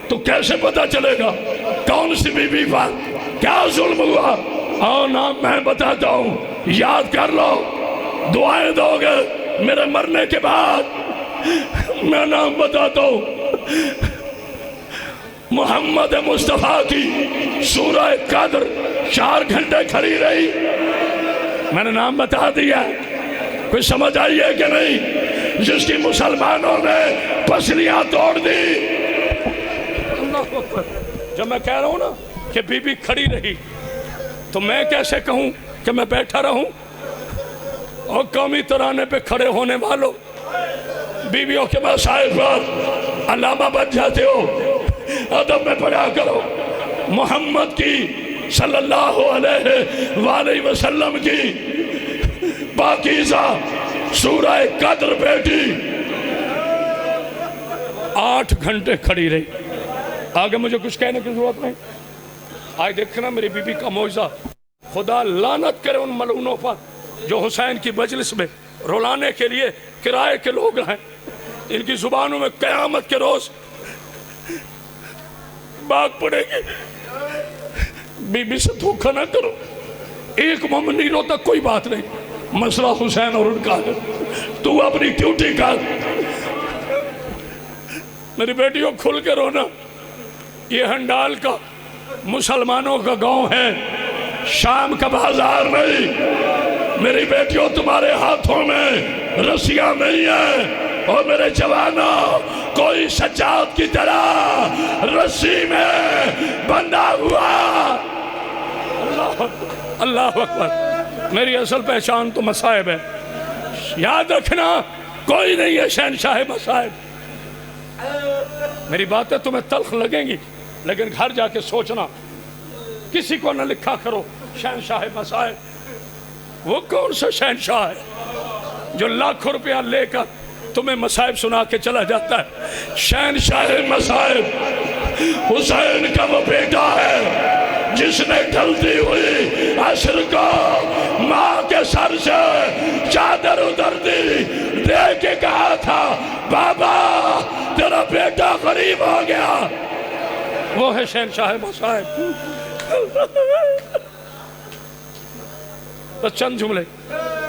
تو کیسے پتا چلے گا کون سی بیوی پر کیا ظلم ہوا؟ آؤ نام میں بتاتا ہوں, یاد کر لو, دعائیں دو گے میرے مرنے کے بعد. میں نام بتاتا ہوں, محمد مصطفیٰ کی سورہ قدر 4 گھنٹے کھڑی رہی, میں نے نام بتا دیا. کوئی سمجھ آئی ہے کہ نہیں؟ جس کی مسلمانوں نے پسلیاں توڑ دی. جب میں کہہ رہا ہوں نا کہ بی بی کھڑی رہی تو میں کیسے کہوں کہ میں بیٹھا رہوں؟ اور قومی ترانے پہ کھڑے ہونے والوں, بیویوں کے مسائل پر علامہ بن جاتے ہو. ادب میں پڑھا کرو, محمد کی صلی اللہ علیہ وآلہ وسلم کی پاکیزہ سورہ قدر بیٹی 8 گھنٹے کھڑی رہی. آگے مجھے کچھ کہنے کی ضرورت نہیں. آج دیکھنا میری بی بی کا معجزہ. خدا لعنت کرے ان ملعونوں پر جو حسین کی مجلس میں رلانے کے لیے کرائے کے لوگ ہیں. ان کی زبانوں میں قیامت کے روز بات پڑے گی. بی بی سے دھوکہ نہ کرو. ایک مومن نہیں روتا کوئی بات نہیں. مسئلہ حسین اور ان کا ہے. تو اپنی ڈیوٹی کر. میری بیٹیوں کھل کے رونا. یہ ہنڈال کا مسلمانوں کا گاؤں ہے, شام کا بازار نہیں. میری بیٹیوں تمہارے ہاتھوں میں رسیاں نہیں ہیں. اور میرے جوانوں, کوئی سجاد کی طرح رسی میں بندھا ہوا. اللہ اکبر. میری اصل پہچان تو مصائب ہے. یاد رکھنا کوئی نہیں ہے شہنشاہ مصائب. میری باتیں تمہیں تلخ لگیں گی لیکن گھر جا کے سوچنا. کسی کو نہ لکھا کرو شہنشاہ مصائب. وہ کون سا شہنشاہ ہے جو لاکھوں روپیہ لے کر تمہیں مصائب سنا کے چلا جاتا ہے؟ شہنشاہ مصائب حسین کا وہ بیٹا ہے جس نے ڈھلتی ہوئی عصر کو ماں کے سر سے چادر اتر دی, دے کے کہا تھا بابا تیرا بیٹا غریب ہو گیا. وہ ہے شہنشاہ مصائب. بس چند جملے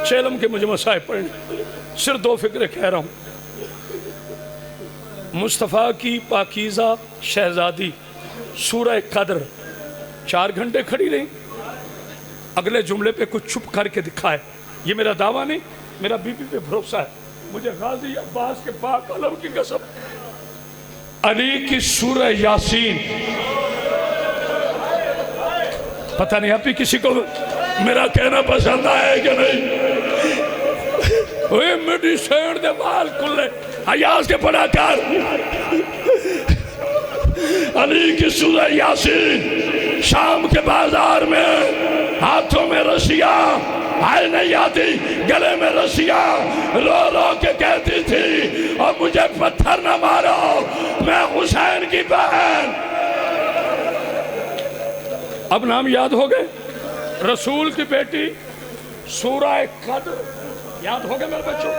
چیلم کے مجھے مصائب پڑھنے, صرف 2 فکریں کہہ رہا ہوں. مصطفیٰ کی پاکیزہ شہزادی سورہ قدر 4 گھنٹے کھڑی رہی. اگلے جملے پہ کچھ چھپ کر کے دکھائے. یہ میرا دعویٰ نہیں, میرا بی بی پہ بھروسہ ہے. مجھے غازی عباس کے پاک علم کی قسم. علی کی سورہ یاسین, پتہ نہیں ابھی کسی کو میرا کہنا پسند ہے کہ نہیں. اوہ میڈی سینڈ دے بال کھلے حیاس کے پڑھا کر. علی کی سورہ یاسین شام کے بازار میں ہاتھوں میں رسیاں, آئے نہیں آتی, گلے میں رسیاں, رو رو کے کہتی تھی اور مجھے پتھر نہ مارو, میں حسین کی بہن. اب نام یاد ہو گئے. رسول کی بیٹی سورہ قدر یاد ہو گئے میرے بچوں.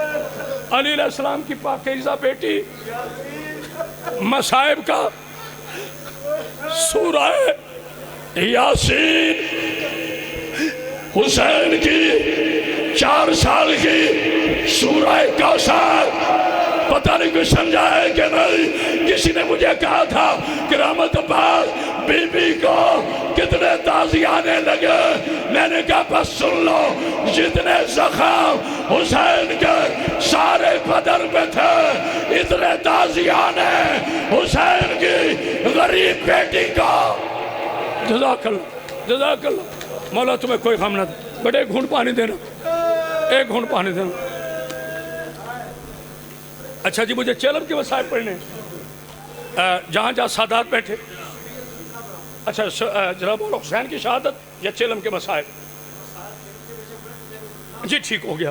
علی علیہ السلام کی پاکیزہ بیٹی مصائب کا سورہ یاسین. حسین کی 4 سال کی سورہ کوثر. پتہ نہیں کوئی سمجھا ہے کہ نہیں. کسی نے مجھے کہا تھا کہ رحمت عباس بی بی کو کتنے تازی آنے لگے. میں نے کہا بس سن لو, جتنے زخم حسین کے سارے بدن پہ تھے اتنے تازی آنے حسین کی غریب بیٹی کو. جزاک اللہ, جزاک اللہ. مولا تمہیں کوئی غم نہ دے. بڑے ایک گھونٹ پانی دینا, ایک گھونٹ پانی دینا. اچھا جی, مجھے چیلم کے مصائب پڑھنے جہاں جہاں سادات بیٹھے. اچھا جناب حسین کی شہادت یا چیلم کے مصائب؟ جی ٹھیک ہو گیا.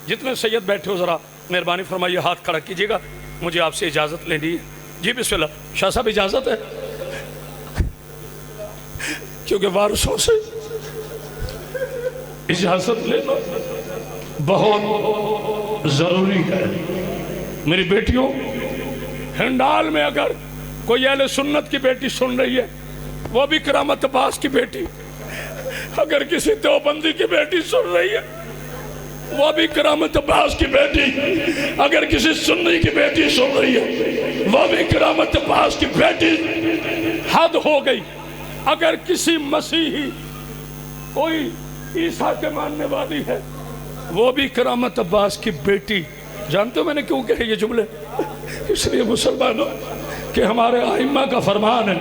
جتنے سید بیٹھے ہو ذرا مہربانی فرمائیے ہاتھ کھڑا کیجیے گا, مجھے آپ سے اجازت لینی ہے. جی بسم اللہ. شاہ صاحب اجازت ہے کیونکہ وارثوں سے اجازت لینا بہت ضروری ہے. میری بیٹیوں, ہنڈال میں اگر کوئی اہل سنت کی بیٹی سن رہی ہے, وہ بھی کرامت عباس کی بیٹی. اگر کسی دیوبندی کی بیٹی سن رہی ہے, وہ بھی کرامت عباس کی بیٹی. اگر کسی سنی کی بیٹی سن رہی ہے, وہ بھی کرامت عباس کی بیٹی. حد ہو گئی. اگر کسی مسیحی کوئی عیسیٰ کے ماننے والی ہے, وہ بھی کرامت عباس کی بیٹی. جانتے ہو میں نے کیوں کہے یہ جملے؟ اس لیے مسلمانوں کہ ہمارے ائمہ کا فرمان ہے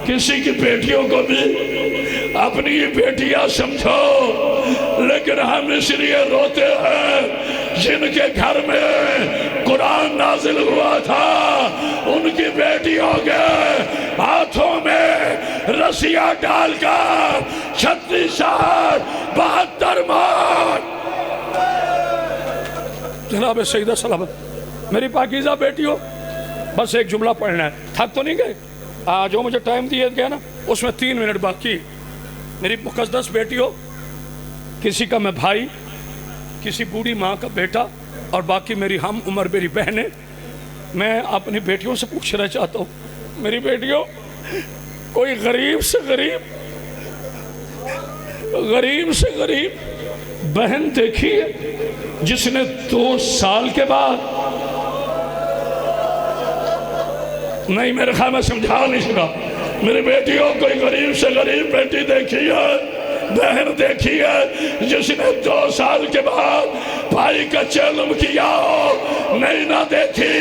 کسی کی بیٹیوں کو بھی اپنی بیٹیاں سمجھو. لیکن ہم اس لیے روتے ہیں جن کے گھر میں قرآن نازل ہوا تھا ان کی بیٹیوں کے ہاتھوں میں رسیاں ڈال کر 36 سال 72 ماہ. جناب سیدہ سلامت میری پاکیزہ بیٹیوں، بس ایک جملہ پڑھنا ہے. تھک تو نہیں گئے؟ جو مجھے ٹائم دیا گیا نا اس میں 3 منٹ باقی. میری مقدس بیٹیوں، کسی کا میں بھائی، کسی بوڑھی ماں کا بیٹا، اور باقی میری ہم عمر میری بہنیں. میں اپنی بیٹیوں سے پوچھنا چاہتا ہوں، میری بیٹیوں، کوئی غریب سے غریب بہن دیکھی ہے جس نے 2 سال کے بعد، نہیں میرے خیال میں سمجھا نہیں سکا، میری بیٹیوں کوئی غریب سے غریب بیٹی دیکھی ہے، بہن دیکھی ہے جس نے 2 سال کے بعد بھائی کا چلم کیا ہو؟ نہیں نہ دیکھی.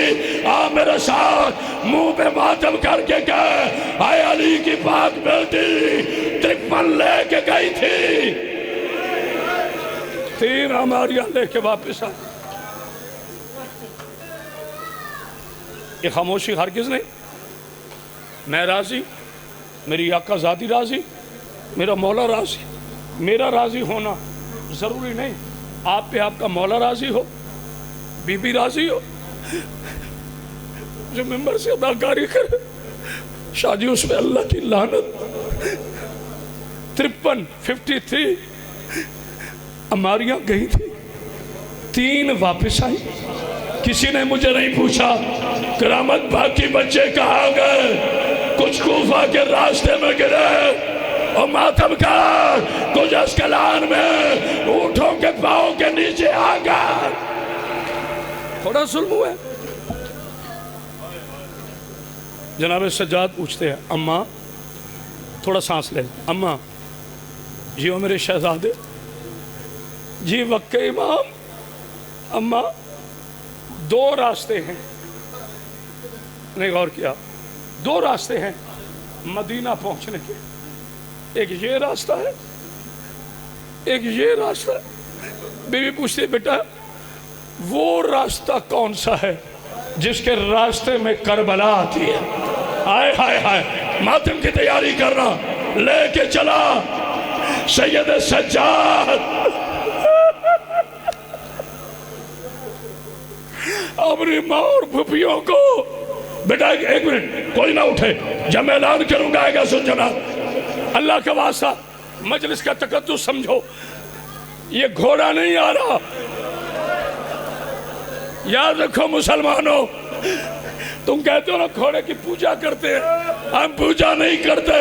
میرے ساتھ منہ پہ ماتم کر کے کہے، آئے علی کی پاک بیٹی 53 لے کے گئی تھی، 3 ہماریاں لے کے واپس آئی. یہ خاموشی ہرگز نہیں. میں راضی، میری آقا ذاتی راضی، میرا مولا راضی. میرا راضی ہونا ضروری نہیں آپ پہ آپ کا مولا راضی ہو، بی بی راضی ہو، جو ممبر سے اداکاری کرے شادی اس میں اللہ کی لعنت. 53 ہماریاں گئی تھی، 3 واپس آئی. کسی نے مجھے نہیں پوچھا کرامت باقی بچے کہاں گئے؟ کچھ کوفہ کے راستے میں گرے اور ماتم کر، کچھ اسکلان میں اونٹوں کے پاؤں کے نیچے آ گئے. تھوڑا ظلم ہوا ہے. جناب سجاد پوچھتے ہیں، اماں تھوڑا سانس لے. اماں جی وہ میرے شہزادے، جی وقت امام. اماں 2 راستے ہیں، نے غور کیا، 2 راستے ہیں مدینہ پہنچنے کے. ایک یہ راستہ ہے، ایک یہ راستہ ہے. بیوی پوچھتی ہے بیٹا وہ راستہ کون سا ہے جس کے راستے میں کربلا آتی ہے؟ ہائے ہائے ہائے، ماتم کی تیاری کرنا، لے کے چلا سید سجاد. اپنی ماں اور پھپھیوں کو، بیٹا 1 منٹ کوئی نہ اٹھے، جب میں اعلان کروں گا آئے سن جناب. اللہ کا واسطہ مجلس کا تقدس سمجھو، یہ گھوڑا نہیں آ رہا. یاد رکھو مسلمانوں، تم کہتے ہو نا گھوڑے کی پوجا کرتے ہیں، ہم پوجا نہیں کرتے،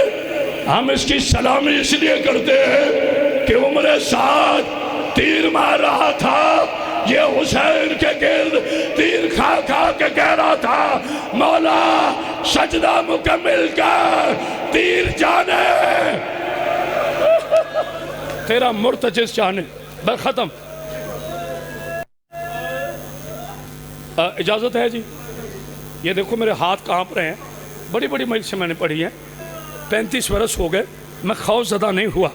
ہم اس کی سلامی اس لیے کرتے ہیں کہ عمر سعد تیر مار رہا تھا، یہ حسین کے گرد تیر کھا کھا کے کہہ رہا تھا مولا سجدہ مکمل کر، تیر جانے تیرا مرتجز جانے. بس ختم. اجازت ہے جی؟ یہ دیکھو میرے ہاتھ کانپ رہے ہیں، بڑی بڑی مجلس سے میں نے پڑھی ہیں، 35 برس ہو گئے، میں خوف زدہ نہیں ہوا.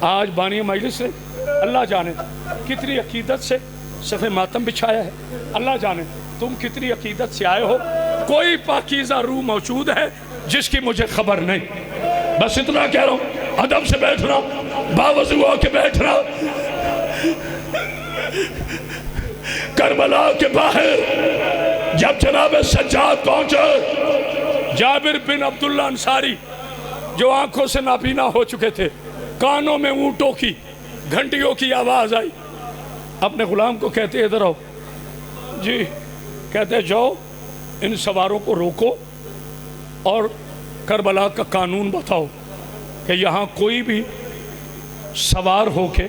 آج بانی مجلس نے اللہ جانے کتنی عقیدت سے صفحہ ماتم بچھایا ہے، اللہ جانے تم کتنی عقیدت سے آئے ہو. کوئی پاکیزہ روح موجود ہے جس کی مجھے خبر نہیں. بس اتنا کہہ رہا ہوں، ادب سے بیٹھنا، باوضو ہو کے بیٹھنا. کربلا کے باہر جب جناب سجاد پہنچے، جابر بن عبداللہ انصاری جو آنکھوں سے نابینا ہو چکے تھے، کانوں میں اونٹوں کی گھنٹیوں کی آواز آئی. اپنے غلام کو کہتے ادھر آؤ. جی کہتے جاؤ ان سواروں کو روکو اور کربلا کا قانون بتاؤ کہ یہاں کوئی بھی سوار ہو کے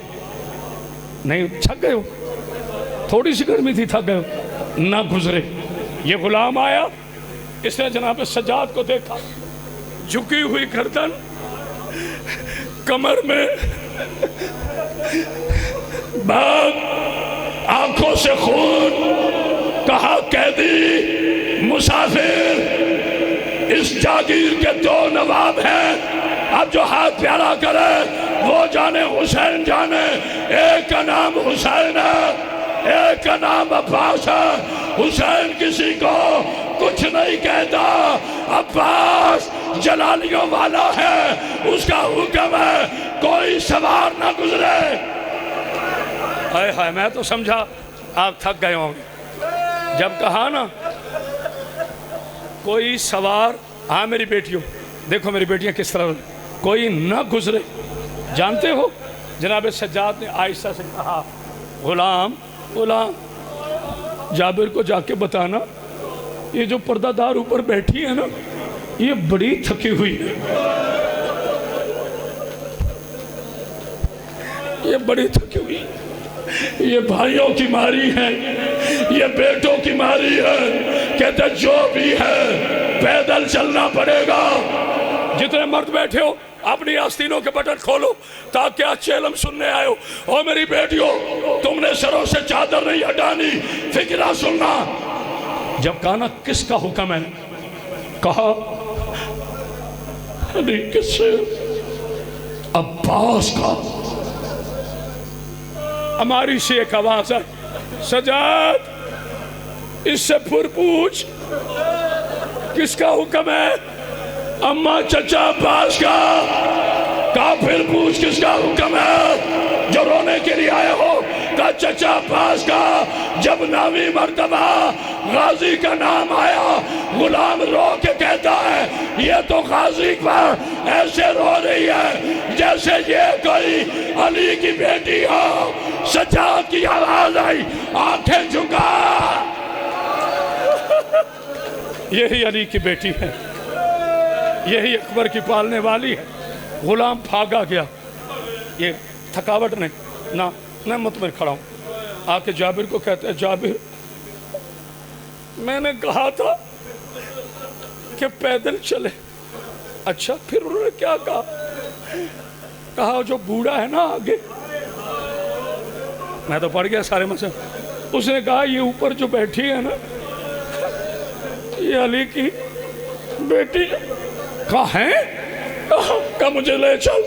نہیں، تھک گئے ہو، تھوڑی سی گرمی تھی، تھک گئے ہو، نہ گزرے. یہ غلام آیا، اس نے جناب سجاد کو دیکھا، جھکی ہوئی گردن، کمر میں باغ، آنکھوں سے خون. کہا قیدی مسافر، اس جاگیر کے 2 نواب ہیں، اب جو ہاتھ پیارا کرے وہ جانے حسین جانے. ایک کا نام حسین ہے ایک کا نام عباس ہے، حسین کسی کو کچھ نہیں کہتا، عباس جلالیوں والا ہے، اس کا حکم ہے کوئی سوار نہ گزرے۔ ہائے ہائے، میں تو سمجھا آپ تھک گئے ہوں گے جب کہا نا کوئی سوار، ہاں میری بیٹیوں دیکھو، میری بیٹیاں کس طرح کوئی نہ گزرے۔ جانتے ہو جناب سجاد نے عائشہ سے کہا غلام جابر کو جا کے بتانا یہ جو پردہ دار اوپر بیٹھی ہے نا یہ بڑی تھکی ہوئی ہے، یہ بڑی تھکی ہوئی ہے، یہ بھائیوں کی ماری ہے، یہ بیٹوں کی ماری ہے، کہتے جو بھی ہے پیدل چلنا پڑے گا۔ جتنے مرد بیٹھے ہو اپنی آستینوں کے بٹن کھولو تاکہ اچھے علم سننے آئے ہو۔ او میری بیٹیوں، تم نے سروں سے چادر نہیں ہٹانی، فکرہ سننا۔ جب کہا نا کس کا حکم ہے، کہا کس سے؟ عباس کا۔ ہماری سے ایک آواز ہے، سجاد اس سے پھر پوچھ کس کا حکم ہے؟ اماں چچا عباس کا۔ کہا پھر پوچھ کس کا حکم ہے جو رونے کے لیے آئے ہو؟ کہا چچا عباس کا۔ جب 9ویں مرتبہ غازی کا نام آیا، غلام رو کے کہتا ہے یہ تو غازی پر ایسے رو رہی ہے جیسے یہ کوئی علی کی بیٹی ہو۔ سجاد کی آواز آئی، آنکھیں جھکا، یہی علی کی بیٹی ہے، یہی اکبر کی پالنے والی ہے۔ غلام بھاگا گیا، یہ تھکاوٹ نہیں نہ میں مطمئن کھڑا ہوں، آ کے جابر کو کہتے ہیں جابر میں نے کہا تھا کہ پیدل چلے۔ اچھا پھر انہوں نے کیا کہا؟ کہا جو بوڑھا ہے نا آگے، میں تو پڑھ گیا سارے مسئلے، اس نے کہا یہ اوپر جو بیٹھی ہے نا یہ علی کی بیٹی ہے۔ کہا ہے؟ کہا مجھے لے چل۔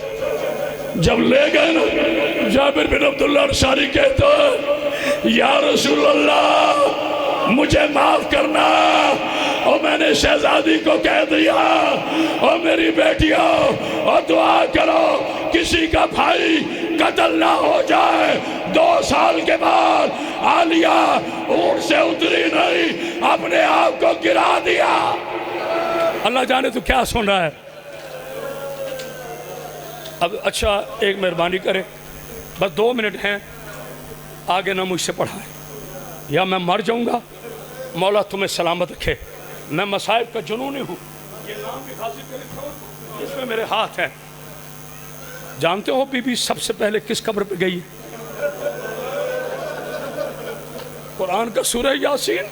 جب لے گئے نا جابر بن عبداللہ انصاری کہتا ہے یا رسول اللہ مجھے معاف کرنا، اور میں نے شہزادی کو کہہ دیا اور میری بیٹیوں اور دعا کرو کسی کا بھائی قتل نہ ہو جائے۔ 2 سال کے بعد عالیہ اونٹ سے اتری نہیں، اپنے آپ کو گرا دیا۔ اللہ جانے تو کیا سن رہا ہے۔ اب اچھا ایک مہربانی کرے، بس 2 منٹ ہیں، آگے نہ مجھ سے پڑھائیں یا میں مر جاؤں گا، مولا تمہیں سلامت رکھے۔ میں مصائب کا جنونی ہوں، یہ نام بھی حاصل کر لکھا ہوں، اس میں میرے ہاتھ ہیں۔ جانتے ہو بی بی سب سے پہلے کس قبر پہ گئی؟ قرآن کا سورہ یاسین،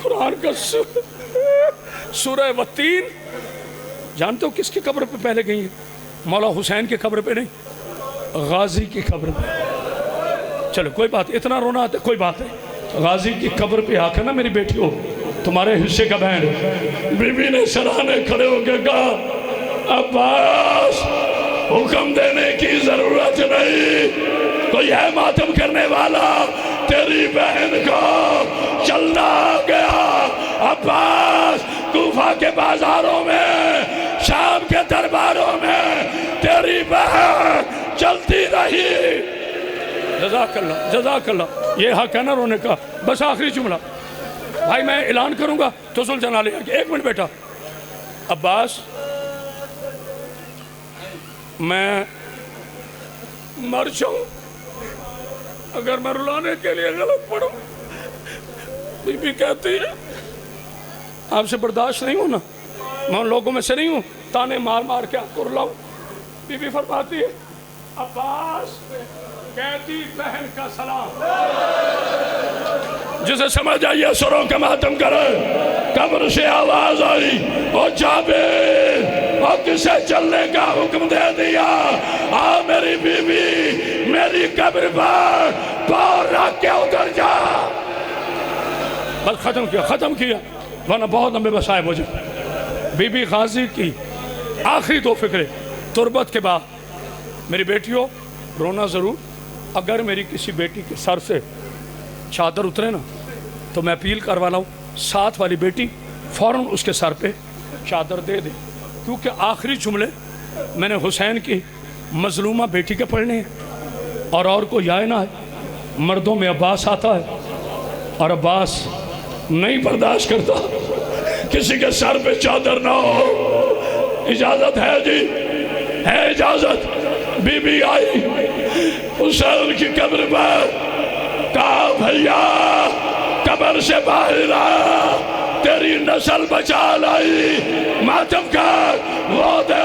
قرآن کا سورہ وتین۔ جانتے ہو کس کی قبر پہ پہلے گئی ہیں؟ مولا حسین کی قبر پہ نہیں، غازی کی قبر پہ۔ چلو کوئی بات، اتنا رونا آتا ہے کوئی بات نہیں، غازی کی قبر پہ آ کر نا میری بیٹی ہو تمہارے حصے کا بہن۔ بی بی نے سرانے کھڑے ہو کے کہا عباس حکم دینے کی ضرورت نہیں، کوئی ہے ماتم کرنے والا؟ تیری بہن کو چلنا گیا۔ عباس کوفہ کے بازاروں میں، شام کے درباروں میں تیری بہن چلتی رہی۔ جزاک اللہ جزاک اللہ، یہ حق ہے نا رونے کا۔ بس آخری جملہ بھائی میں اعلان کروں گا تو سلطان علی، 1 منٹ بیٹا۔ عباس میں مر جاؤں اگر میں رلانے کے لیے غلط پڑھوں۔ بی بی کہتی ہے آپ سے برداشت نہیں ہونا، میں ان لوگوں میں سے نہیں ہوں تانے مار مار کے آپ کو رلاؤں۔ بی بی فرماتی ہے عباس کہتی بہن کا سلام، جسے سمجھ آئیے سروں کا ماتم کرے۔ قبر سے آواز آئی او جابر، اور کسے چلنے کا حکم دے دیا؟ آ میری بی بی میری قبر پر پاؤں رکھ کے اتر جا۔ بس ختم کیا ورنہ بہت لمبے مسائب ہو جائے۔ بی بی غازی کی آخری 2 فکرے تربت کے بعد، میری بیٹیوں رونا ضرور اگر میری کسی بیٹی کے سر سے چادر اترے نا تو میں اپیل کروا لاؤں ساتھ والی بیٹی فوراً اس کے سر پہ چادر دے دے، کیونکہ آخری جملے میں نے حسین کی مظلومہ بیٹی کے پڑھنے ہیں اور کوئی آئے نہ آئے۔ مردوں میں عباس آتا ہے اور عباس نہیں برداشت کرتا کسی کے سر پہ چادر نہ ہو۔ اجازت ہے جی، ہے اجازت؟ بی بی آئی حسین کی قبر پر، کہا بھیا قبر سے باہر آ، تیری نسل بچا لائی، ماتم کر، وہ دے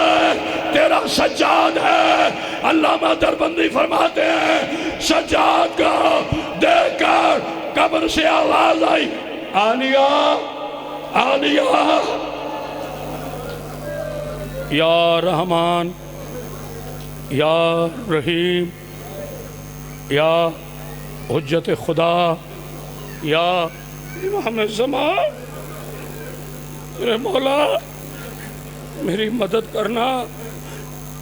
تیرا سجاد ہے۔ علامہ دربندی فرماتے ہیں سجاد کو دیکھ کر قبر سے آواز آئی، آنیا آنیا، یا رحمان یا رحیم یا حجت خدا یا امام زمان، میرے مولا میری مدد کرنا،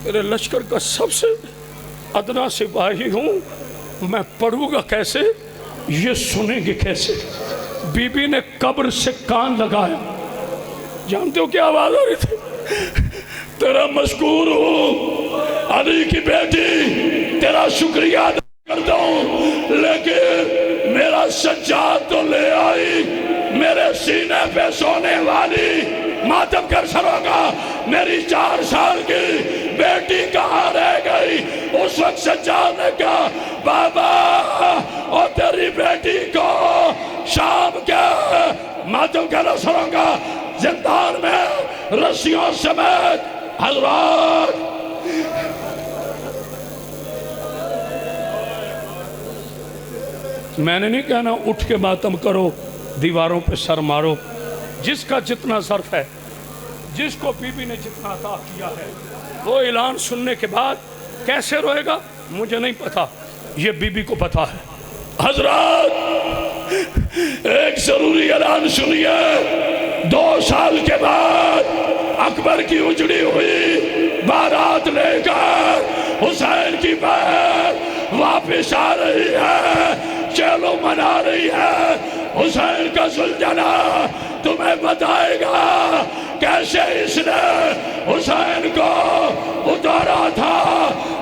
تیرے لشکر کا سب سے ادنا سپاہی ہوں، میں پڑھوں گا کیسے، یہ سنیں گے کیسے؟ بی بی نے قبر سے کان لگایا، جانتے ہو کیا آواز آ رہی تھی؟ تیرا مشکور ہوں علی کی بیٹی، تیرا شکریہ ادا کرتا ہوں، لیکن میرا سجاد تو لے آئی، میرے سینے پہ سونے والی، ماتم کر سروں گا، میری 4 سال کی بیٹی کہاں رہ گئی؟ اس وقت سجاد نے کہا بابا اور تیری بیٹی کو شام کے ماتم کر سروں گا زندان میں رسیوں سمیت۔ حضرات میں نے نہیں کہنا اٹھ کے ماتم کرو، دیواروں پہ سر مارو، جس کا جتنا ظرف ہے، جس کو بی بی نے جتنا عطا کیا ہے، وہ اعلان سننے کے بعد کیسے روئے گا مجھے نہیں پتا، یہ بی بی کو پتا ہے۔ حضرات ایک ضروری اعلان سنیے، 2 سال کے بعد اکبر کی اجڑی ہوئی بارات لے کر حسین کی بہن واپس آ رہی ہے، چلو منا رہی ہے، حسین کا زلجنہ تمہیں بتائے گا کیسے اس نے حسین کو اتارا تھا۔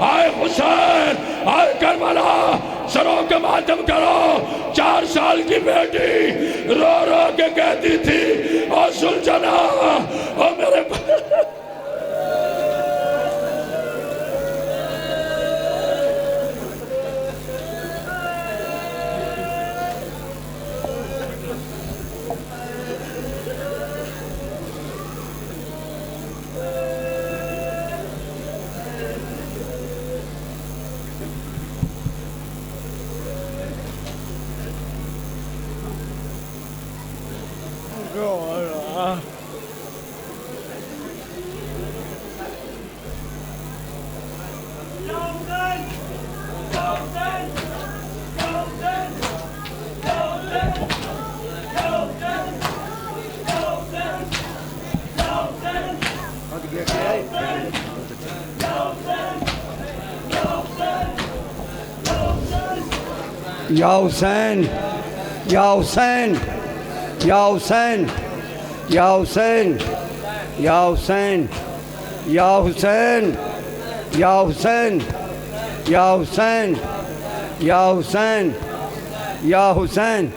آئے حسین، آئے کربلا، سروں کے ماتم کرو۔ 4 سال کی بیٹی رو رو کے کہتی تھی اور زلجنہ اور میرے یا حسین یا حسین یا حسین یا حسین یا حسین یا حسین یا حسین یا حسین یا حسین یا حسین